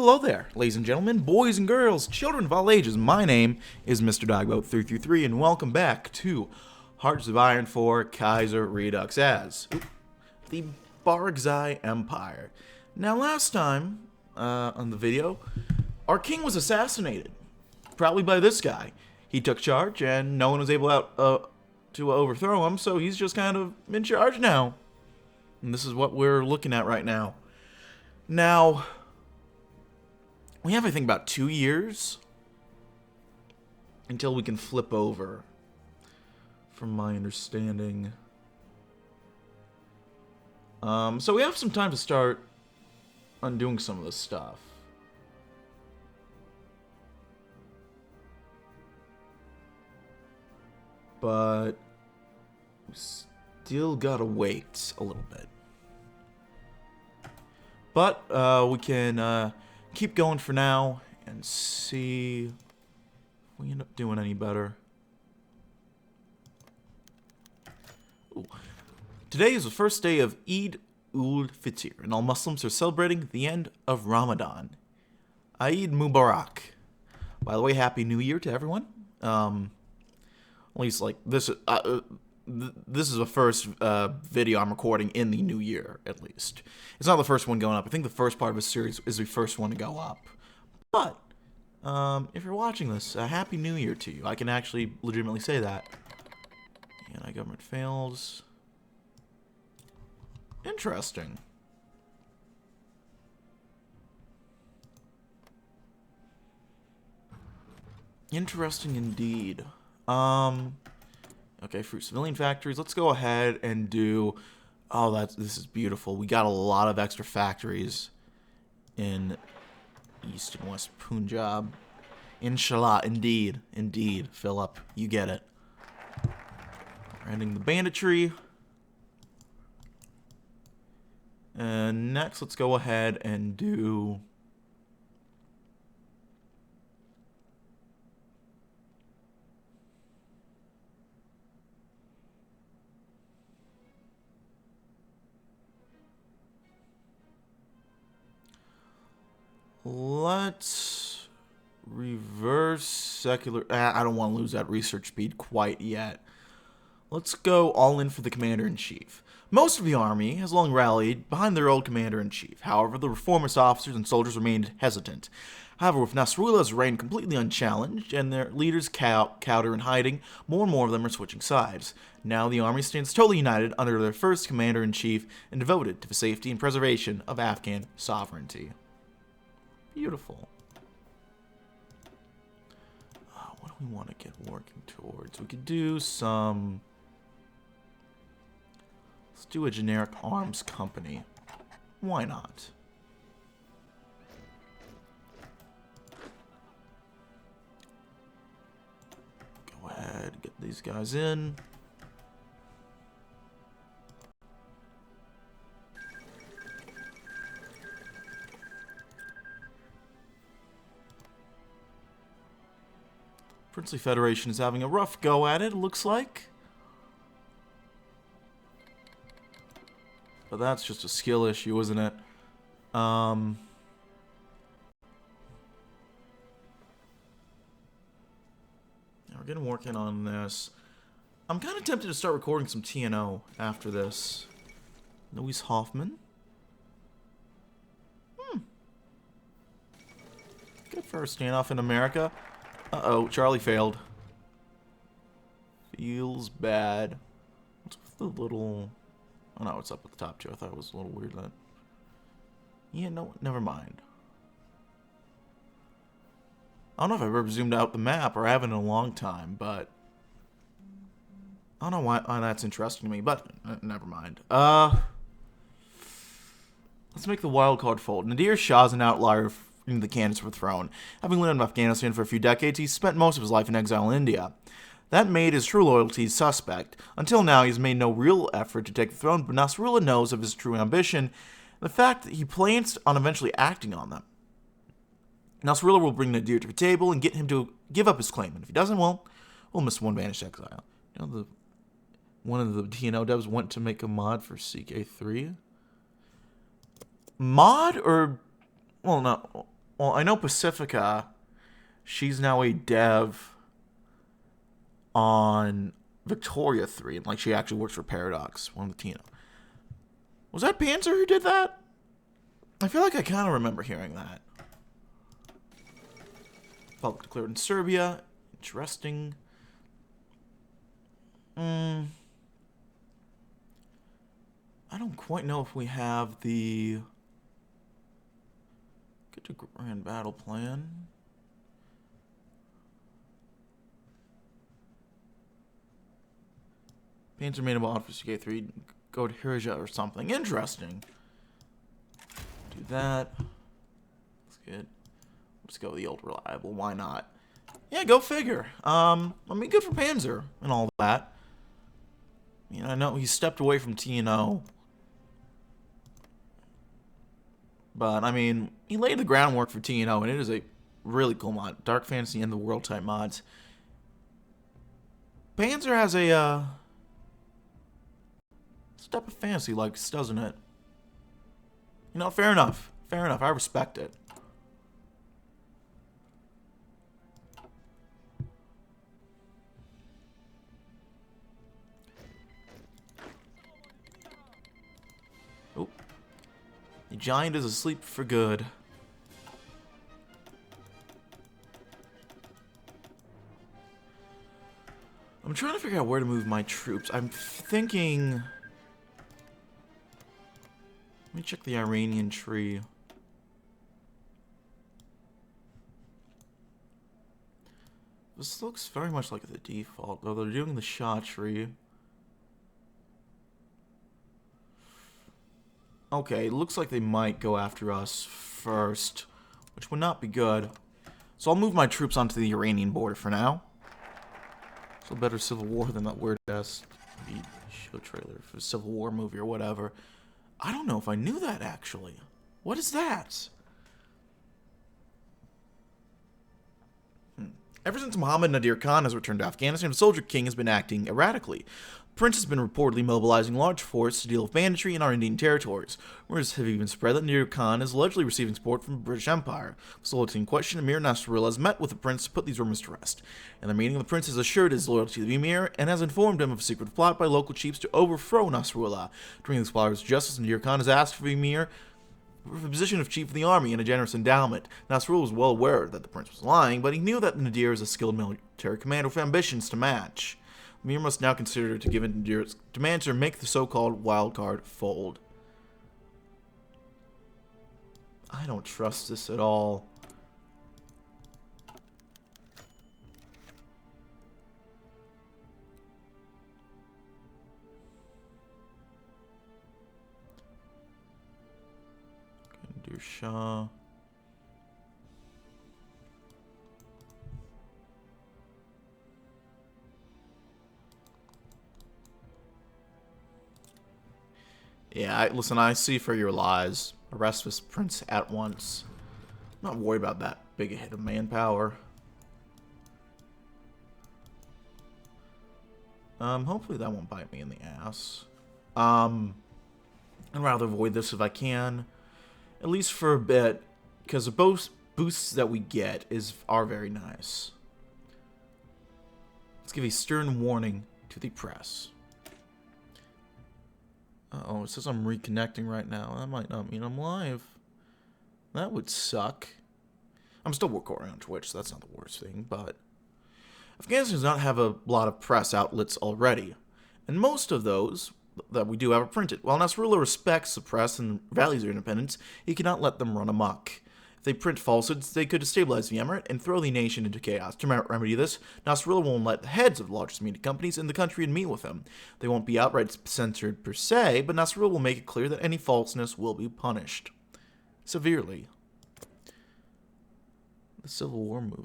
hello there, ladies and gentlemen, boys and girls, children of all ages. My name is Mr. Dogboat333, and welcome back to Hearts of Iron 4 Kaiserredux as the Bargzai Empire. Now, last time on the video, our king was assassinated, probably by this guy. He took charge, and no one was able to overthrow him, so he's just kind of in charge now. And this is what we're looking at right now. Now, we have, I think, about 2 years until we can flip over, from my understanding. So we have some time to start undoing some of this stuff. But we still gotta wait a little bit. But we can keep going for now and see if we end up doing any better. Ooh. Today is the first day of Eid ul-Fitr, and all Muslims are celebrating the end of Ramadan. Eid Mubarak. By the way, Happy New Year to everyone. At least, like, this is the first video I'm recording in the new year, at least. It's not the first one going up. I think the first part of the series is the first one to go up. But, if you're watching this, a Happy New Year to you. I can actually legitimately say that. Anti-government fails. Interesting. Interesting indeed. Okay, fruit civilian factories. Let's go ahead and do... Oh, this is beautiful. We got a lot of extra factories in East and West Punjab. Inshallah, indeed. Indeed, Philip. You get it. We're ending the banditry. And next, let's go ahead and do... Let's reverse secular... I don't want to lose that research speed quite yet. Let's go all in for the commander-in-chief. Most of the army has long rallied behind their old commander-in-chief. However, the reformist officers and soldiers remained hesitant. However, with Nasrullah's reign completely unchallenged and their leaders cower in hiding, more and more of them are switching sides. Now the army stands totally united under their first commander-in-chief and devoted to the safety and preservation of Afghan sovereignty. Beautiful. What do we want to get working towards? We could do some... Let's do a generic arms company. Why not? Go ahead, get these guys in. Princely Federation is having a rough go at it looks like. But that's just a skill issue, isn't it? We're getting working on this. I'm kind of tempted to start recording some TNO after this. Louis Hoffman. Good for a standoff in America. Uh-oh, Charlie failed. Feels bad. What's with the little... Oh no, it's up at the top too. I thought it was a little weird that... Yeah, no, never mind. I don't know if I've ever zoomed out the map, or I haven't in a long time, but... I don't know why that's interesting to me, but never mind. Let's make the wild card fold. Nadir Shah's an outlier the candidates for the throne. Having lived in Afghanistan for a few decades, he spent most of his life in exile in India. That made his true loyalty suspect. Until now, he's made no real effort to take the throne, but Nasrullah knows of his true ambition, and the fact that he plans on eventually acting on them. Nasrullah will bring Nadir to the table and get him to give up his claim, and if he doesn't, well, we'll miss one banished exile. You know, one of the TNO devs went to make a mod for CK3. Mod or... Well, no... Well, I know Pacifica, she's now a dev on Victoria 3, and like she actually works for Paradox, one of the Tina. Was that Panzer who did that? I feel like I kind of remember hearing that. Republic declared in Serbia. Interesting. I don't quite know if we have the get to grand battle plan. Panzer made a mod for CK3. Go to Hirja or something. Interesting. Do that. That's good. Let's go with the old reliable. Why not? Yeah, go figure. I mean, good for Panzer and all that. You know, I know he stepped away from TNO. But, I mean, he laid the groundwork for TNO, and it is a really cool mod. Dark Fantasy and the World type mods. Panzer has a, step of fantasy likes, doesn't it? You know, fair enough. Fair enough. I respect it. Oh. The giant is asleep for good. I'm trying to figure out where to move my troops. I'm thinking... Let me check the Iranian tree. This looks very much like the default, though they're doing the Shah tree. Okay, it looks like they might go after us first, which would not be good. So I'll move my troops onto the Iranian border for now. So better Civil War than that weird-ass show trailer for Civil War movie or whatever. I don't know if I knew that, actually. What is that? Ever since Mohammed Nadir Khan has returned to Afghanistan, the Soldier King has been acting erratically. The prince has been reportedly mobilizing large forces to deal with banditry in our Indian territories. Rumors have even spread that Nadir Khan is allegedly receiving support from the British Empire. The Sultan in question, Emir Nasrullah, has met with the prince to put these rumors to rest. In the meeting, the prince has assured his loyalty to the Emir and has informed him of a secret plot by local chiefs to overthrow Nasrullah. During this plot of justice, Nadir Khan has asked for the Emir for the position of chief of the army and a generous endowment. Nasrullah was well aware that the prince was lying, but he knew that Nadir is a skilled military commander with ambitions to match. The Emir must now consider to give in Nadir's demands or make the so-called wild card fold. I don't trust this at all. Nadir Shah. Yeah, listen, I see for your lies. Arrest this prince at once. I'm not worried about that big a hit of manpower. Hopefully that won't bite me in the ass. I'd rather avoid this if I can. At least for a bit. Because the boosts that we get are very nice. Let's give a stern warning to the press. Uh-oh, it says I'm reconnecting right now. That might not mean I'm live. That would suck. I'm still recording on Twitch, so that's not the worst thing, but... Afghanistan does not have a lot of press outlets already, and most of those that we do have are printed. While Nasrullah respects the press and values their independence, he cannot let them run amok. If they print falsehoods, they could destabilize the emirate and throw the nation into chaos. To remedy this, Nasrullah won't let the heads of the largest media companies in the country meet with him. They won't be outright censored per se, but Nasrullah will make it clear that any falseness will be punished. Severely. The Civil War movie.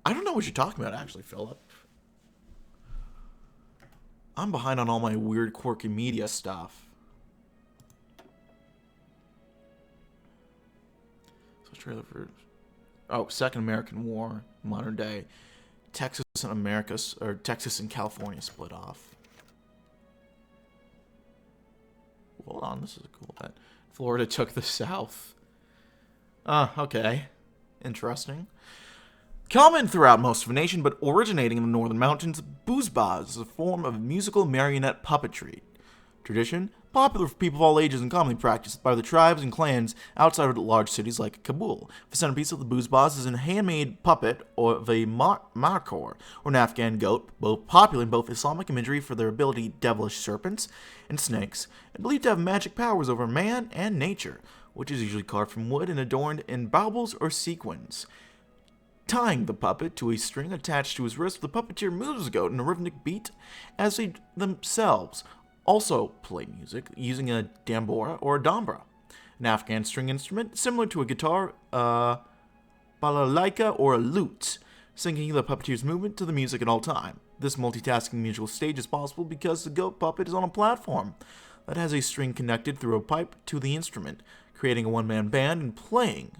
I don't know what you're talking about, actually, Philip. I'm behind on all my weird, quirky media stuff. Trailer for Second American War, modern day. Texas and California split off. Hold on, this is a cool bet. Florida took the South. Okay. Interesting. Common throughout most of the nation, but originating in the northern mountains, bouzbaz is a form of musical marionette puppetry. Tradition, popular for people of all ages and commonly practiced by the tribes and clans outside of large cities like Kabul. The centerpiece of the bouzbaz is a handmade puppet of a markhor, or an Afghan goat, both popular in both Islamic imagery for their ability devilish serpents and snakes, and believed to have magic powers over man and nature, which is usually carved from wood and adorned in baubles or sequins. Tying the puppet to a string attached to his wrist, the puppeteer moves the goat in a rhythmic beat as they themselves also play music using a dambora or a dambra, an Afghan string instrument similar to a guitar, balalaika, or a lute, syncing the puppeteer's movement to the music at all time. This multitasking musical stage is possible because the goat puppet is on a platform that has a string connected through a pipe to the instrument, creating a one-man band and play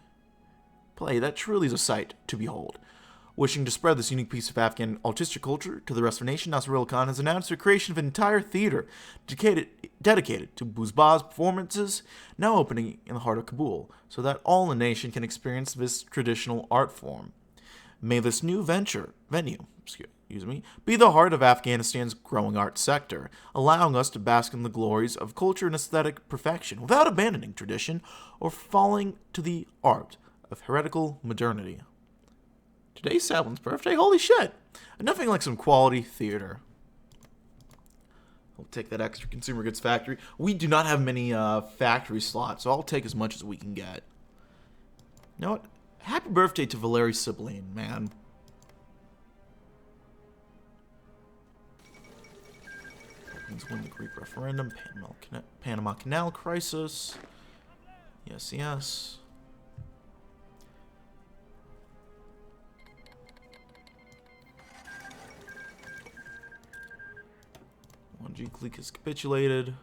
that truly is a sight to behold. Wishing to spread this unique piece of Afghan artistic culture to the rest of the nation, Nasrullah Khan has announced the creation of an entire theater dedicated to bouzbaz performances, now opening in the heart of Kabul, so that all the nation can experience this traditional art form. May this new venue, be the heart of Afghanistan's growing art sector, allowing us to bask in the glories of culture and aesthetic perfection without abandoning tradition or falling to the art of heretical modernity. Today's Sablin's birthday? Holy shit! Nothing like some quality theater. We'll take that extra consumer goods factory. We do not have many factory slots, so I'll take as much as we can get. You know what? Happy birthday to Valery Sibylline, man. Let's win the Greek referendum. Panama Canal crisis. Yes, yes. 1G clique has capitulated.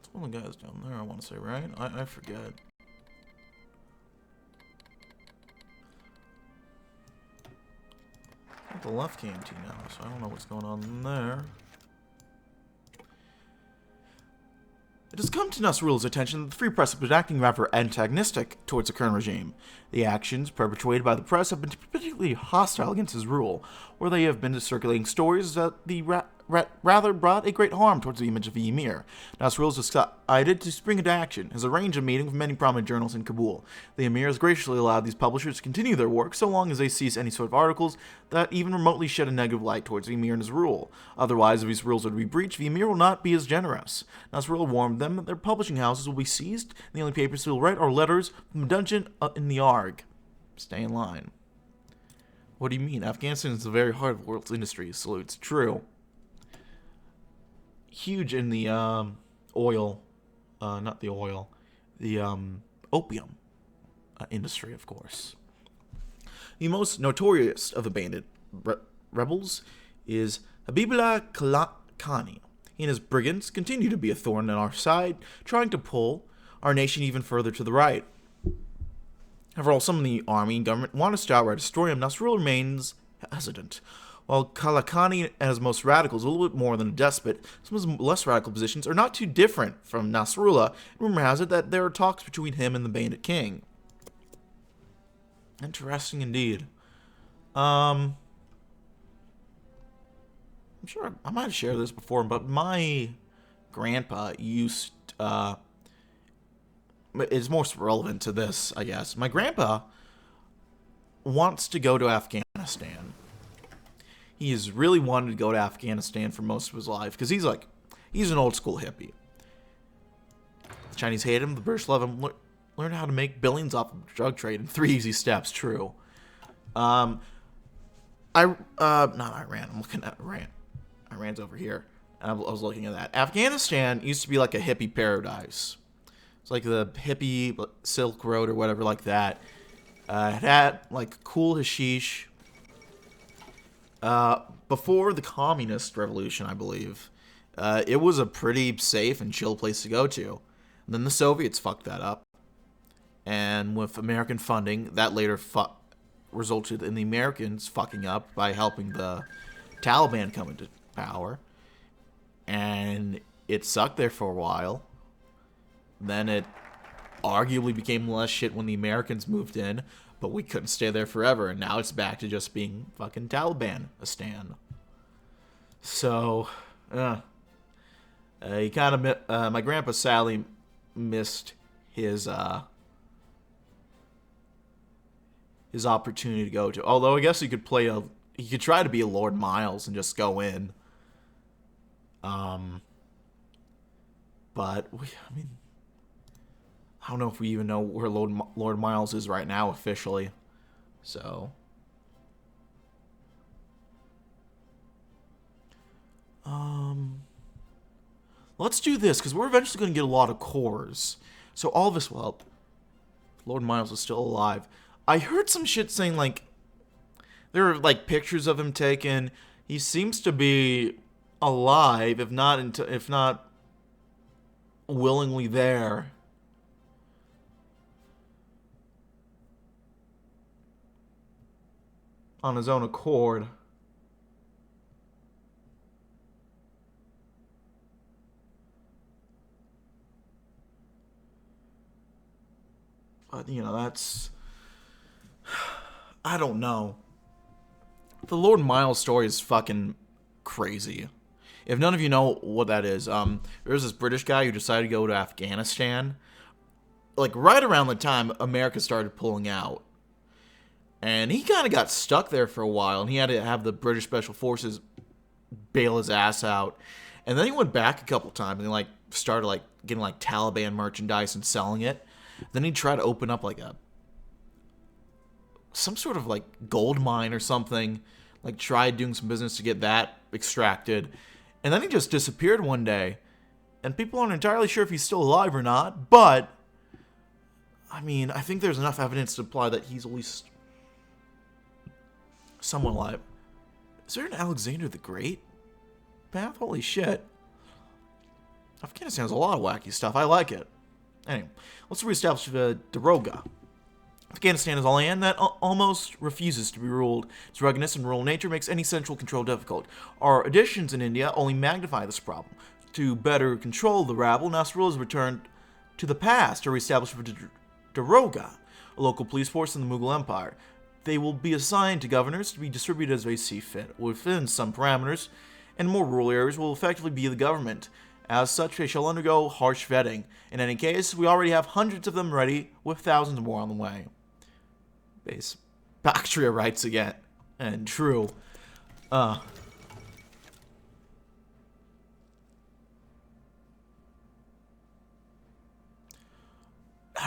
It's one of the guys down there, I want to say, right? I forget. At the left KMT now, so I don't know what's going on there. It has come to Nasrullah's attention that the Free Press has been acting rather antagonistic towards the current regime. The actions perpetrated by the press have been particularly hostile against his rule, where they have been circulating stories that the rather brought a great harm towards the image of the emir. Nasrullah has decided to spring into action, has arranged a meeting with many prominent journalists in Kabul. The emir has graciously allowed these publishers to continue their work so long as they cease any sort of articles that even remotely shed a negative light towards the emir and his rule. Otherwise, if these rules are to be breached, the emir will not be as generous. Nasrullah warned them that their publishing houses will be seized, and the only papers they will write are letters from a dungeon in the Arg. Stay in line. What do you mean? Afghanistan is the very heart of the world's industry, so it's true. Huge in the oil, not the oil, the opium industry, of course. The most notorious of the bandit rebels is Habibullah Khani. He and his brigands continue to be a thorn in our side, trying to pull our nation even further to the right. However, some in the army and government want us to outright destroy him. Nasrullah remains hesitant. While Kalakani as most radical is a little bit more than a despot, some of his less radical positions are not too different from Nasrullah. Rumor has it that there are talks between him and the Bandit King. Interesting indeed. I'm sure I might have shared this before, but my grandpa used, it's more relevant to this, I guess. My grandpa wants to go to Afghanistan. He has really wanted to go to Afghanistan for most of his life, because he's an old school hippie. The Chinese hate him, the British love him. Learn how to make billions off of the drug trade in 3 easy steps, true. Not Iran, I'm looking at Iran. Iran's over here. I was looking at that. Afghanistan used to be like a hippie paradise. It's like the hippie Silk Road or whatever like that. It had like cool hashish. Before the communist revolution, I believe, it was a pretty safe and chill place to go to. And then the Soviets fucked that up. And with American funding, that later resulted in the Americans fucking up by helping the Taliban come into power. And it sucked there for a while. Then it arguably became less shit when the Americans moved in, but we couldn't stay there forever, and now it's back to just being fucking Taliban-istan. So, he kind of, my grandpa sadly missed his opportunity to go to. Although I guess he could try to be a Lord Miles and just go in. But I mean, I don't know if we even know where Lord Miles is right now officially. So, let's do this because we're eventually going to get a lot of cores. So all of us, well, Lord Miles is still alive. I heard some shit saying like there are like pictures of him taken. He seems to be alive, if not willingly there. On his own accord. But, you know, that's... I don't know. The Lord Miles story is fucking crazy. If none of you know what that is, there's this British guy who decided to go to Afghanistan. Like, right around the time America started pulling out. And he kind of got stuck there for a while, and he had to have the British Special Forces bail his ass out. And then he went back a couple times, and he, like, started, like, getting, like, Taliban merchandise and selling it. Then he tried to open up, like, some sort of, like, gold mine or something. Like, tried doing some business to get that extracted. And then he just disappeared one day. And people aren't entirely sure if he's still alive or not, but, I mean, I think there's enough evidence to imply that he's at least somewhat alive. Is there an Alexander the Great path? Holy shit. Afghanistan has a lot of wacky stuff. I like it. Anyway, let's reestablish the Daroga. Afghanistan is a land that almost refuses to be ruled. Its ruggedness and rural nature makes any central control difficult. Our additions in India only magnify this problem. To better control the rabble, Nasrullah has returned to the past to reestablish the Daroga, a local police force in the Mughal Empire. They will be assigned to governors to be distributed as they see fit, within some parameters, and more rural areas will effectively be the government. As such, they shall undergo harsh vetting. In any case, we already have hundreds of them ready, with thousands more on the way. Base Bactria writes again. And true. I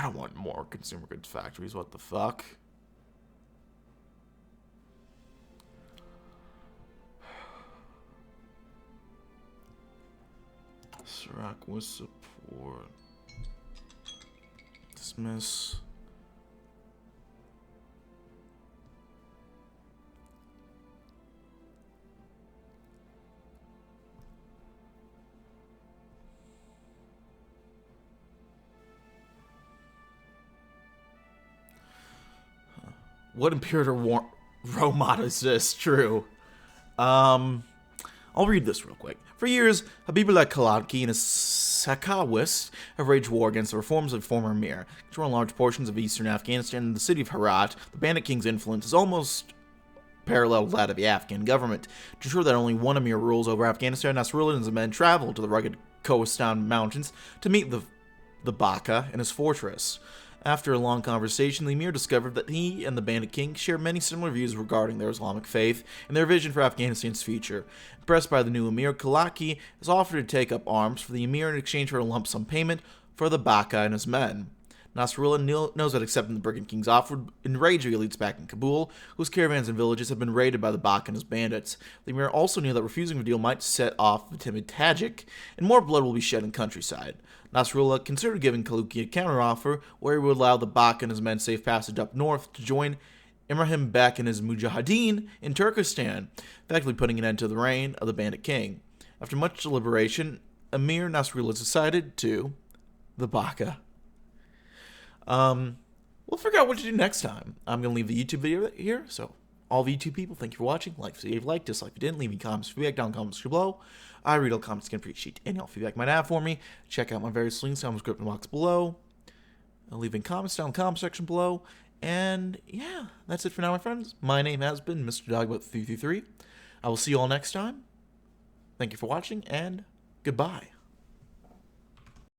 don't want more consumer goods factories, what the fuck? Sirac with support. Dismiss. What Imperator Romata is this? True. I'll read this real quick. For years, Habibullah Kalaki and his Sakawists have waged war against the reforms of former Emir. Controlling large portions of eastern Afghanistan and the city of Herat, the Bandit King's influence is almost parallel to that of the Afghan government. To ensure that only one Emir rules over Afghanistan, Nasrullah and his men traveled to the rugged Kohistan mountains to meet the Baka in his fortress. After a long conversation, the Emir discovered that he and the Bandit King share many similar views regarding their Islamic faith and their vision for Afghanistan's future. Impressed by the new Emir, Kalaki has offered to take up arms for the Emir in exchange for a lump sum payment for the Baka and his men. Nasrullah knows that accepting the Brigand King's offer would enrage the elites back in Kabul, whose caravans and villages have been raided by the Baka and his bandits. The Emir also knew that refusing the deal might set off the timid Tajik, and more blood will be shed in countryside. Nasrullah considered giving Kalaki a counteroffer where he would allow the Baka and his men safe passage up north to join Ibrahim Bek and his Mujahideen in Turkestan, effectively putting an end to the reign of the Bandit King. After much deliberation, Emir Nasrullah decided to the Baka. We'll figure out what to do next time. I'm going to leave the YouTube video here, so all of you two people, thank you for watching. Like if you liked, dislike if you didn't, leave me comments, feedback down in the comments below. I read all comments, can appreciate any all feedback you might have for me. Check out my various links down in the description box below. Leaving comments down in the comment section below. And yeah, that's it for now, my friends. My name has been Mr. Dogboat333. I will see you all next time. Thank you for watching, and goodbye.